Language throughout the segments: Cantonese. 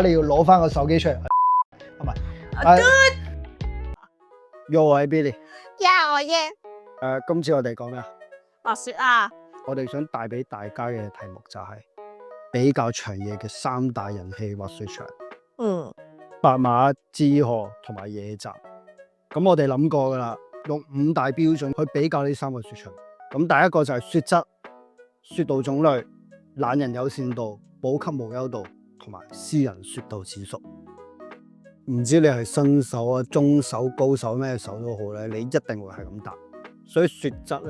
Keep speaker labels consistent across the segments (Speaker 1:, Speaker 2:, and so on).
Speaker 1: 你要攞翻個手機出嚟，係咪？Yo， 我係 Billy。
Speaker 2: 我耶。
Speaker 1: 今次我哋講咩啊？
Speaker 2: 滑雪啊！
Speaker 1: 我哋想帶俾大家嘅題目就係比較長野嘅3大人氣滑雪場。白馬、志河同埋野澤。咁我哋諗過噶啦，用5大標準去比較呢3個雪場。咁第一個就係雪質、雪道種類、懶人友善度、補給無憂度同埋私人雪道指數。唔知你係新手啊、中手、高手咩手都好咧，你一定會係咁答。所以雪質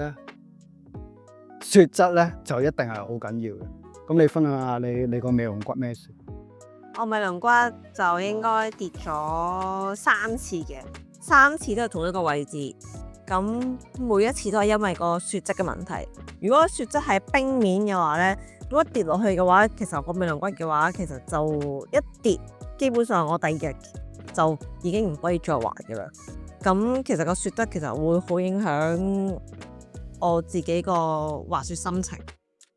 Speaker 1: 咧就一定係好緊要嘅。咁你分享下你個尾龍骨咩事？
Speaker 2: 我尾龍骨就應該跌咗3次嘅，3次都係同一個位置。咁每一次都係因為個雪質嘅問題。如果雪質係冰面嘅話咧，如果跌落去嘅話，其實我個尾龍骨嘅話，其實就一跌，基本上我第2日就已經唔可以再滑嘅啦。咁其實個雪質其實會好影響我自己個滑雪心情。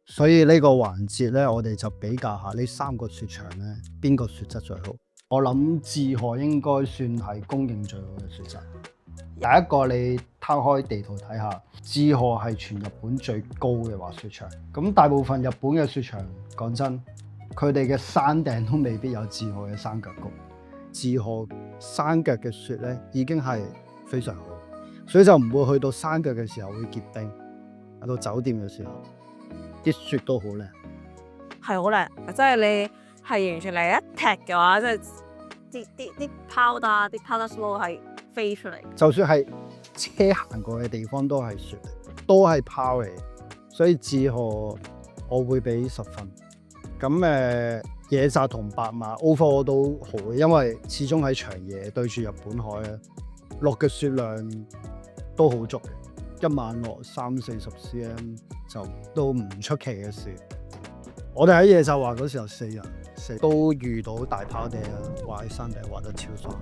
Speaker 1: 所以呢個環節咧，我哋就比較下呢3個雪場咧，邊個雪質最好？我諗志河應該算係公認最好嘅雪質。第一個你攤開地圖睇下，志河係全日本最高嘅滑雪場。咁大部分日本嘅雪場，講真，佢哋嘅山頂都未必有志河嘅山腳高。志河山腳嘅雪咧已經係非常好，所以就唔會去到山腳嘅時候會結冰。到酒店嘅時候，啲雪都好靚，
Speaker 2: 係好靚，即係你係完全嚟一踢嘅話，即係啲 powder snow 係飛出嚟。
Speaker 1: 就算係車行過嘅地方都係雪，都係泡嚟，所以志河我會俾10分。咁野澤同白馬 overall 都好嘅，因為始終喺長野對住日本海咧，落嘅雪量都好足嘅，一晚落30-40 cm 就都唔出奇嘅事。我哋喺野澤滑嗰時候4日都遇到大泡地啊，滑喺山頂滑得超爽，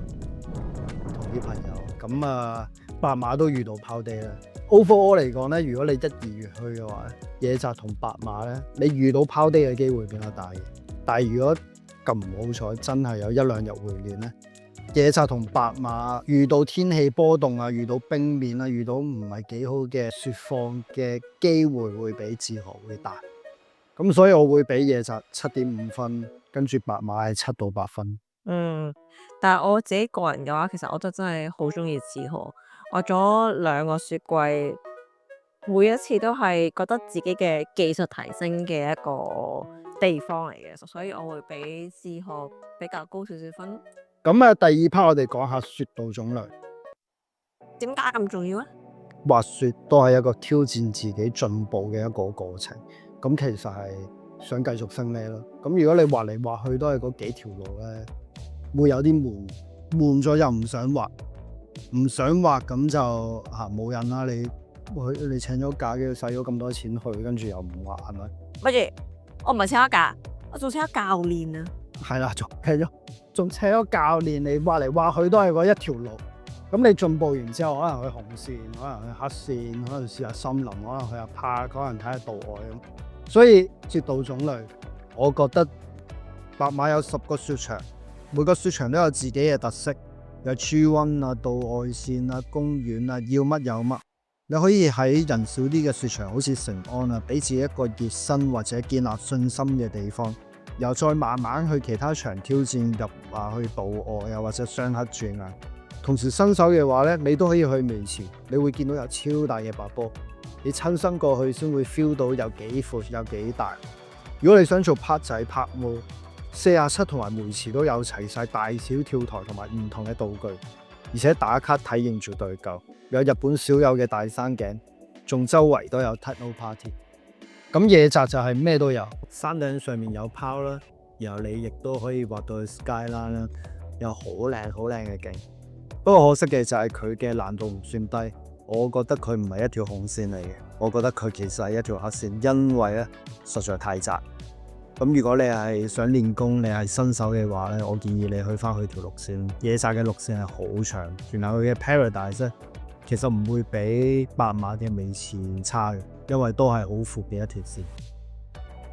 Speaker 1: 同啲朋友。咁白馬都遇到泡地啦。overall 嚟講咧，如果你1、2月去嘅話咧，野澤同白馬咧，你遇到泡地嘅機會比較大嘅。但係如果咁唔好彩，真係有1、2日回暖咧，野澤同白馬遇到天氣波動啊，遇到冰面啊，遇到唔係幾好嘅雪況嘅機會會比志河會大。咁所以我會俾野澤7.5分，跟住白馬係7到8分。
Speaker 2: 但係我自己個人嘅話，其實我都真係好中意志河。滑咗2個雪季，每一次都係覺得自己嘅技術提升嘅一個地方嚟嘅，所以我會俾志河比較高少少分。
Speaker 1: 咁第2 part 我哋講下雪道種類。
Speaker 2: 點解咁重要咧？
Speaker 1: 滑雪都係一個挑戰自己進步嘅一個過程。咁其實係想繼續升呢咯。咁如果你滑嚟滑去都係嗰幾條路咧，會有啲悶咗又唔想滑，唔想滑咁就冇癮啦。你請咗假嘅，使咗咁多錢去，跟住又唔滑，係咪？
Speaker 2: 乜嘢？我唔係請咗假，我仲請咗教練啊。係
Speaker 1: 啦，仲請咗教練，你滑嚟滑去都係嗰一條路。咁你進步完之後，可能去紅線，可能去黑線，可能試下森林，可能去下 park，可能睇下道外咁。所以雪道種類，我覺得白馬有10個雪場，每個雪場都有自己嘅特色，有 G1 啊、道外線啊、公園啊，要乜有乜。你可以喺人少啲嘅雪場，好似成安啊，俾自己一個熱身或者建立信心嘅地方，又再慢慢去其他場挑戰入去道外啊，或者雙黑轉啊。同時新手嘅話咧，你都可以去微潮，你會見到有超大嘅白波，你親身過去先會 feel 到有幾闊有幾大。如果你想做拍仔拍舞，47同埋梅池都有齊晒大小跳台同埋唔同嘅道具，而且打卡體驗絕對夠，有日本少有嘅大山頸，仲周圍都有 techno party。咁野澤就係咩都有，山頂上面有泡啦，然後你亦都可以滑到去 skyline 啦，有好靚嘅景。不過可惜嘅就係佢嘅難度唔算低，我覺得佢唔係一條紅線嚟嘅，我覺得佢其實係一條黑線，因為咧實在太窄。咁如果你係想練功，你係新手嘅話咧，我建議你去翻佢條綠線。野澤嘅綠線係好長，然後佢嘅 Paradise 咧，其實唔會比白馬嘅尾池差嘅，因為都係好闊嘅一條線。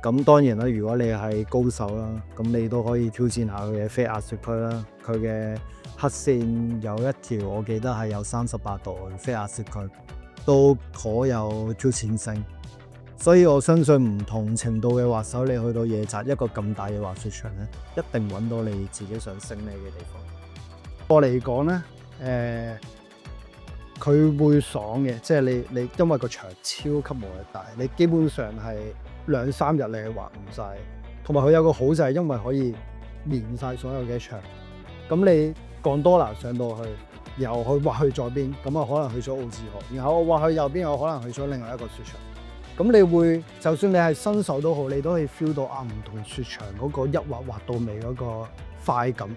Speaker 1: 咁當然啦，如果你係高手啦，咁你都可以挑戰下佢嘅非壓縮區啦。佢嘅黑線有一條，我記得係有38度嘅非壓縮區，都頗有挑戰性。所以我相信唔同程度嘅滑手，你去到夜澤一個咁大嘅滑雪場咧，一定揾到你自己想勝利嘅地方。我嚟講咧，佢會爽嘅，即係你因為個場超級無敵大，你基本上係2-3日你係滑唔晒。同埋佢有個好就係因為可以連晒所有嘅場，咁你降多拿上到去，然後去滑去左邊，咁啊可能去咗奧志河，然後我滑去右邊，我可能去咗另外一個雪場。咁你會就算你係新手都好，你都可以 feel 到唔同雪場嗰個一滑滑到尾嗰個快感。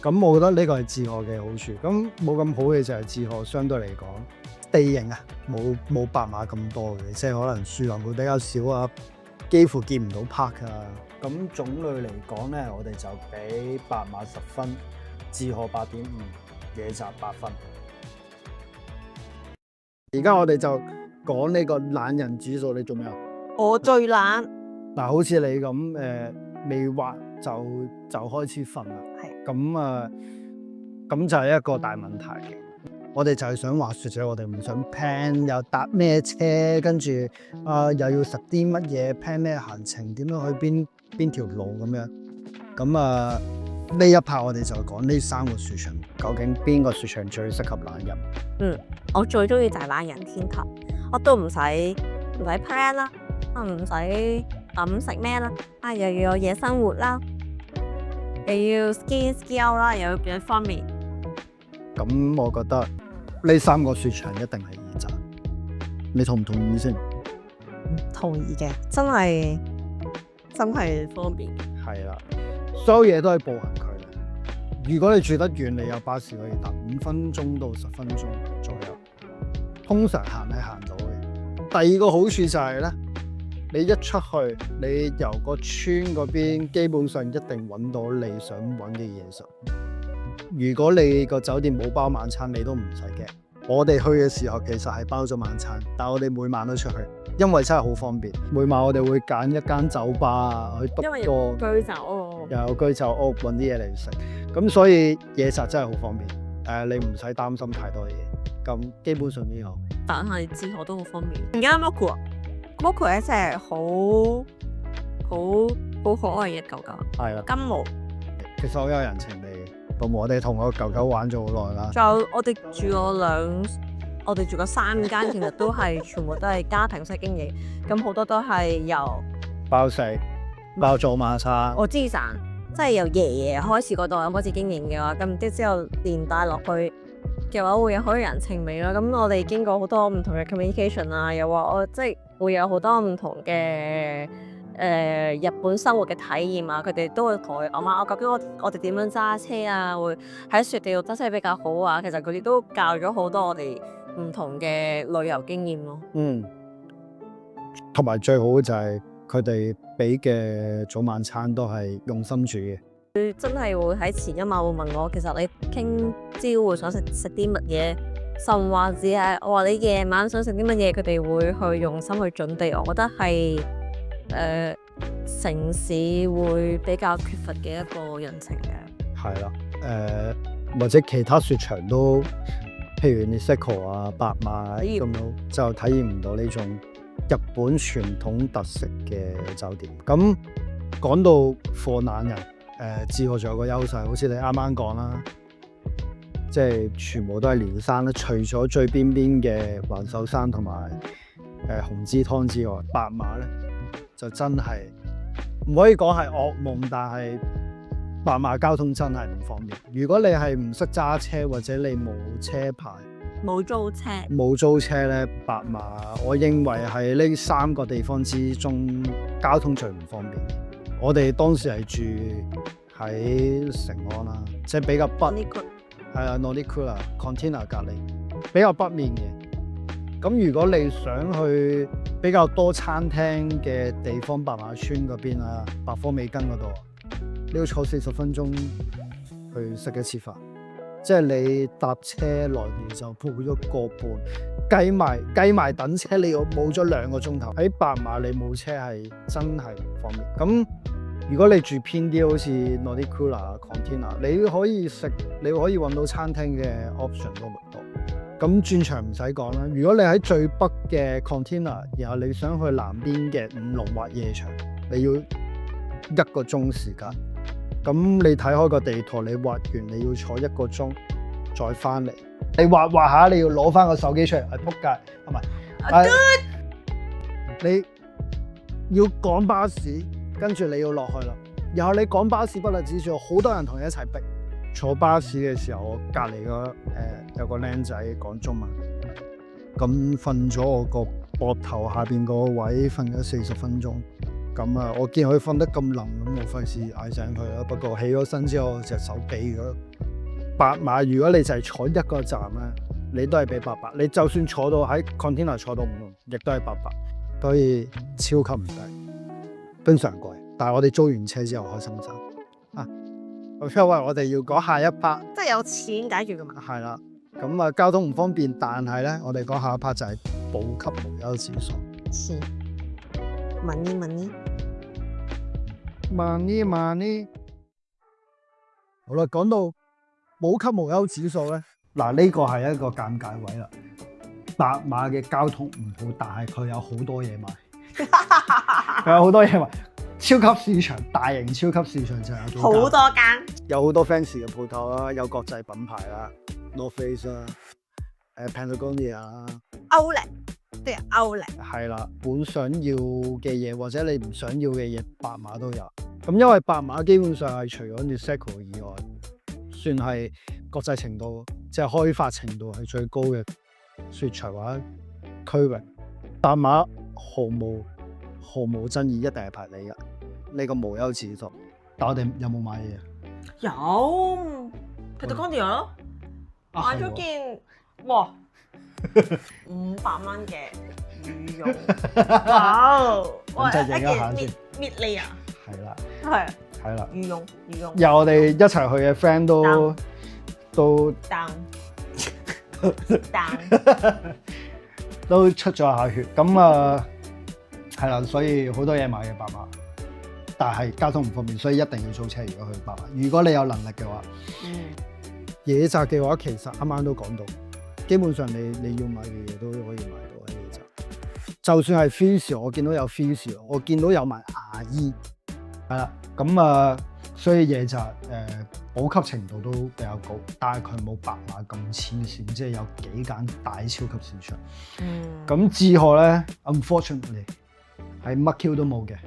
Speaker 1: 咁我覺得呢個係志賀嘅好處。咁冇咁好嘅就係志賀相對嚟講地形啊，冇白馬咁多嘅，即係可能樹林會比較少啊，幾乎見唔到 park 啊。咁種類嚟講咧，我哋就俾白馬10分，志賀8.5，野澤8分。而家我哋就講呢個懶人指數，你做咩啊？
Speaker 2: 我最懶。
Speaker 1: 嗱，好似你咁未滑就開始瞓啦。係。咁就係一個大問題。我哋就係想滑雪啫，我哋唔想 plan 又搭咩車，跟住又要食啲乜嘢 plan 咩行程，點樣去邊條路咁樣。咁呢一 part 我哋就講呢3個雪場，究竟邊個雪場最適合懶人？
Speaker 2: 我最中意就係懶人天堂，我都唔使 plan 啦，唔使諗食咩啦，又要有夜生活啦，又要 ski out 啦，又要變方便。
Speaker 1: 咁我覺得呢3個雪場一定係野澤，你同唔同意先？
Speaker 2: 同意嘅，真係方便。
Speaker 1: 係啦，所有嘢都係步行距離。如果你住得遠，你有巴士可以搭5分鐘到10分鐘左右，通常行到嘅。第二個好處就係咧，你一出去，你由個村嗰邊基本上一定揾到你想揾嘅嘢食。如果你個酒店冇包晚餐，你都唔使驚。我哋去嘅時候其實係包咗晚餐，但係我哋每晚都出去，因為真係好方便。每晚我哋會揀一間酒吧啊，去 book 個
Speaker 2: 居酒屋，
Speaker 1: 又有居酒屋揾啲嘢嚟食。咁所以野澤真係好方便。你唔使擔心太多嘢。咁基本上都有。
Speaker 2: 但係志賀都好方便。而家 Moku 係一隻好可愛嘅狗狗，
Speaker 1: 係啦，
Speaker 2: 金毛。
Speaker 1: 其實好有人情味嘅。咁我哋同個狗狗玩咗好耐啦。
Speaker 2: 仲有我哋住過3間，其實都係全部都係家庭式經營。咁好多都係由
Speaker 1: 包食包做晚餐。
Speaker 2: 我知賺，即係由爺爺開始嗰代開始經營嘅話，咁之後連帶落去嘅話，會有好有人情味咯。咁我哋經過好多唔同嘅 communication 啊，又話我即係會有好多唔同嘅日本生活嘅體驗啊，佢哋都會同我講話，究竟我哋點樣揸車啊，會喺雪地度揸車比較好啊。其實佢哋都教咗好多我哋唔同嘅旅遊經驗咯。
Speaker 1: 同埋最好就係佢哋俾嘅早晚餐都係用心煮嘅。
Speaker 2: 佢真係會喺前一晚會問我，其實你聽朝會想食啲乜嘢，甚或者係我話你夜晚想食啲乜嘢，佢哋會去用心去準備。我覺得係城市會比較缺乏嘅一個人情嘅。係啦，
Speaker 1: 或者其他雪場都，譬如 Niseko 啊、白馬咁樣，就體驗唔到呢種日本傳統特色嘅酒店。咁講到貨懶人，志賀仲有個優勢，好似你啱啱講啦，即係全部都係連山啦，除咗最邊嘅環秀山同埋紅之湯之外，白馬咧就真係唔可以講係噩夢，但係白馬交通真係唔方便。如果你係唔識揸車或者你冇車牌、冇租車咧，白馬我認為係呢3個地方之中交通最唔方便。我哋當時係住喺成安啦，即係比較北，係啊 Norikura、Container 隔離，比較北面嘅。咁如果你想去比較多餐廳嘅地方，白馬村嗰邊啊，百科美根嗰度，你要坐40分鐘去食一次飯，即係你搭車來回就鋪咗個半，計埋等車你要冇咗2個鐘頭。喺白馬你冇車係真係唔方便。咁如果你住偏啲，好似 Nordicula、Contina， 你可以揾到餐廳嘅 option 都唔多。咁轉場唔使講啦。如果你喺最北嘅 Contina， 然後你想去南邊嘅五龍或夜場，你要1個鐘時間。咁你睇開個地圖，你畫完你要坐1個鐘再翻嚟。你畫下，你要攞翻個手機出嚟，係撲街，係咪？你要趕巴士，跟住你要落去啦。然後你趕巴士不特止，仲有好多人同你一齊逼。坐巴士嘅時候，我隔離有個僆仔講中文，咁瞓咗我個膊頭下邊個位，瞓咗40分鐘。咁啊，我見佢瞓得咁冧，咁我費事嗌醒佢啦。不過起咗身之後，隻手痹咗。白馬如果你就係坐1個站咧，你都係俾800。你就算坐到喺 Container 坐到5龍，亦都係800，所以超級唔抵，非常貴。但係我哋租完車之後開心晒啊！OK，我哋要講下一 part，
Speaker 2: 即係有錢解決嘅嘛。
Speaker 1: 係啦，咁啊交通唔方便，但係咧我哋講下一 part 就係補給無憂指數。
Speaker 2: 錢
Speaker 1: money。好啦，講到補給無憂指數咧，嗱呢個係一個尷尬位啦。白馬嘅交通唔好，但係佢有好多嘢賣，佢有好多嘢賣。超級市場，大型超級市場就有幾間，
Speaker 2: 好多間，
Speaker 1: 有好多 fancy 嘅鋪頭啦，有國際品牌啦 ，North Face 啦，Patagonia 啦，
Speaker 2: 歐力，即係歐力，
Speaker 1: 係啦，本想要嘅嘢或者你唔想要嘅嘢，白馬都有。咁因為白馬基本上係除咗 Niseko 以外，算係國際程度，即係開發程度係最高嘅雪場或者區域。白馬毫無爭議，一定係排你嘅呢個無憂指數。但我哋有冇買嘢？
Speaker 2: 有 Patagonia 咯，買咗件哇500蚊嘅羽絨，哇！
Speaker 1: 咁就影一下先。
Speaker 2: 搣你啊！
Speaker 1: 係啦，
Speaker 2: 係啦，羽絨。
Speaker 1: 有我哋一齊去嘅 friend 都
Speaker 2: down
Speaker 1: 都出咗下血。咁啊係啦，所以好多嘢買嘅白馬，但係交通唔方便，所以一定要租車。如果去白馬，如果你有能力嘅話，野澤嘅話其實啱啱都講到，基本上你要買嘅嘢都可以買到喺野澤。就算係 Fizz， 我見到有 Fizz， 我見到有埋牙醫，係啦。咁啊，所以野澤補給程度都比較高，但係佢冇白馬咁黐線，即係有幾間大超級市場。咁志賀咧 ，unfortunately 係乜 Q 都冇嘅。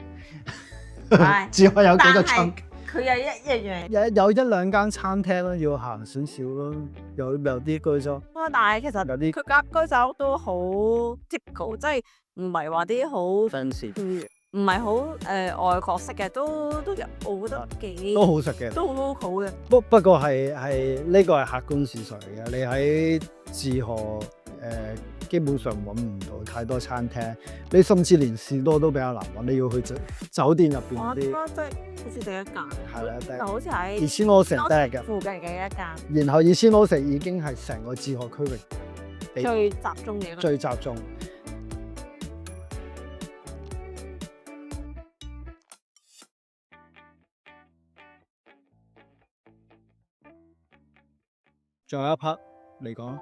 Speaker 1: 志賀有幾個餐，
Speaker 2: 佢有一樣，
Speaker 1: 有1-2間餐廳咯，要行少少咯，有啲居酒。
Speaker 2: 哇！但係其實
Speaker 1: 有啲
Speaker 2: 佢間居酒屋都好 typical，即係唔係話啲好
Speaker 1: fancy，
Speaker 2: 唔係好外國式嘅，都有，我覺得幾
Speaker 1: 都好食嘅，
Speaker 2: 都好 local 嘅。
Speaker 1: 不過係呢個係客觀事實嚟嘅。你喺志賀基本上揾唔到太多餐廳，你甚至連士多都比較難揾。你要去酒店入邊嗰啲，
Speaker 2: 哇！即係好似第一間，
Speaker 1: 係啦，
Speaker 2: 就好似喺
Speaker 1: 2000得嘅
Speaker 2: 附近嘅一間，
Speaker 1: 然後2000已經係成個志賀區域
Speaker 2: 最集中嘅，
Speaker 1: 最集中。仲有一 part 你講。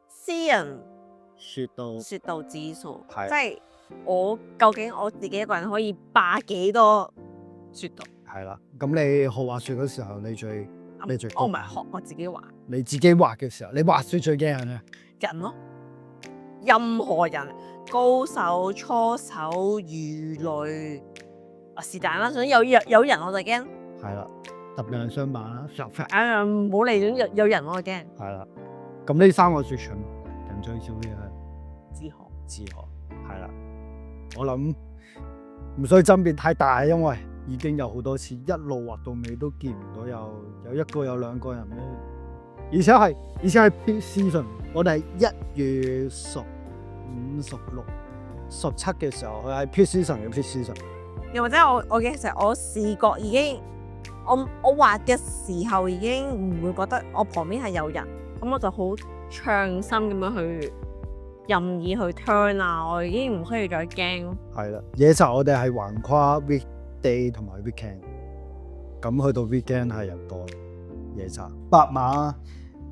Speaker 2: 私人
Speaker 1: 雪
Speaker 2: 道指數，
Speaker 1: 係
Speaker 2: 即係究竟我自己一個人可以霸幾多雪道？
Speaker 1: 係啦，咁你學滑雪嗰時候，你最
Speaker 2: 我唔係學我自己滑，
Speaker 1: 你自己滑嘅時候，你滑雪最驚人咧？
Speaker 2: 人咯，任何人，高手、初手、魚類，是但啦，總之有人我就驚。
Speaker 1: 係啦，特別係雙板啦，
Speaker 2: 唔好嚟咗有人我就驚。
Speaker 1: 係啦，咁呢3個雪場人最少嘅係志賀，係啦，我諗唔需爭辯太大，因為已經有好多次一路滑到尾都見唔到有1個有2個人咧，而且係 peak season， 我哋係1月15、16、17嘅時候，佢係 peak season 嘅 peak season。
Speaker 2: 又或者我其實我視覺已經我滑嘅時候已經唔會覺得我旁邊係有人，咁我就好暢心咁樣去任意去 turn 啊，我已經唔需要再驚咯。
Speaker 1: 係啦，野澤我哋係橫跨 weekday 同埋 weekend， 咁去到 weekend 係人多野澤。白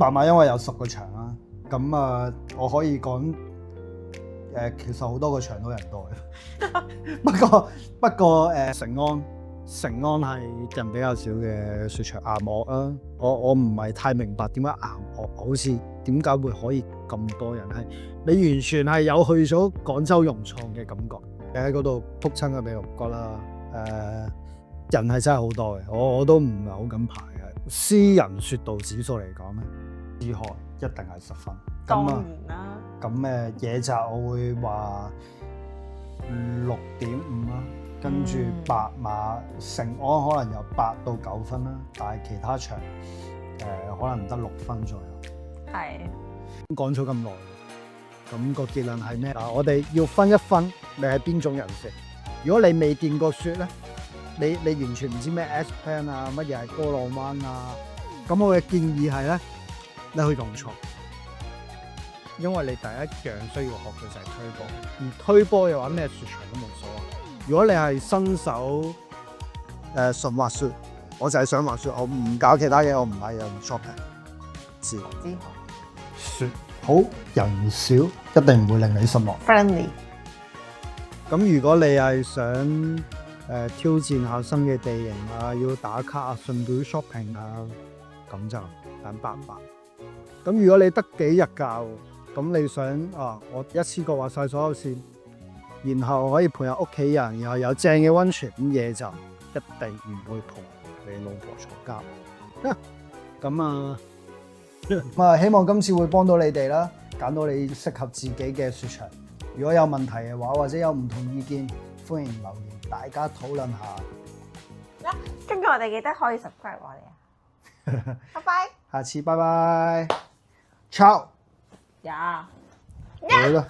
Speaker 1: 馬因為有10個場啦，咁我可以講其實好多個場都人多嘅。不過成安係人比較少嘅雪場。岩岳啊，我唔係太明白點解岩岳好似點解會可以咁多人，係你完全係有去咗廣州融創嘅感覺。你喺嗰度撲親嘅美龍角啦，人係真係好多嘅，我都唔係好敢排嘅。私人雪道指數嚟講咧，珠海一定係10分。
Speaker 2: 當然啦。
Speaker 1: 咁野澤我會話6.5啦，跟住白馬成安可能有8到9分啦，但係其他場可能得6分左右。
Speaker 2: 係。
Speaker 1: 講咗咁耐，咁個結論係咩？嗱，我哋要分一分你係邊種人士。如果你未見過雪咧，你完全唔知咩 S-Plan 啊，乜嘢係波浪灣啊，咁我嘅建議係咧，你去融創，因為你第一樣需要學嘅就係推波，而推波嘅話咩雪場都冇所謂。如果你係新手純滑雪，我就係想滑雪，我唔搞其他嘢，我唔係人 shopping。雪好人少，一定唔會令你失望。
Speaker 2: friendly。咁
Speaker 1: 如果你係想挑戰下新嘅地形啊，要打卡啊，順便 shopping 啊，咁就揀800。咁如果你得幾日假，咁你想我一次過畫晒所有線，然後可以陪下屋企人，然後有正嘅溫泉，咁野就一定唔會同你老婆嘈交。咁希望今次會幫到你哋啦，揀到你適合自己嘅雪場。如果有問題嘅話，或者有唔同意見，歡迎留言，大家討論下。
Speaker 2: 跟住我哋記得可以 subscribe 我哋啊。拜拜。
Speaker 1: 下次拜拜，ciao。
Speaker 2: 呀。
Speaker 1: 好啦。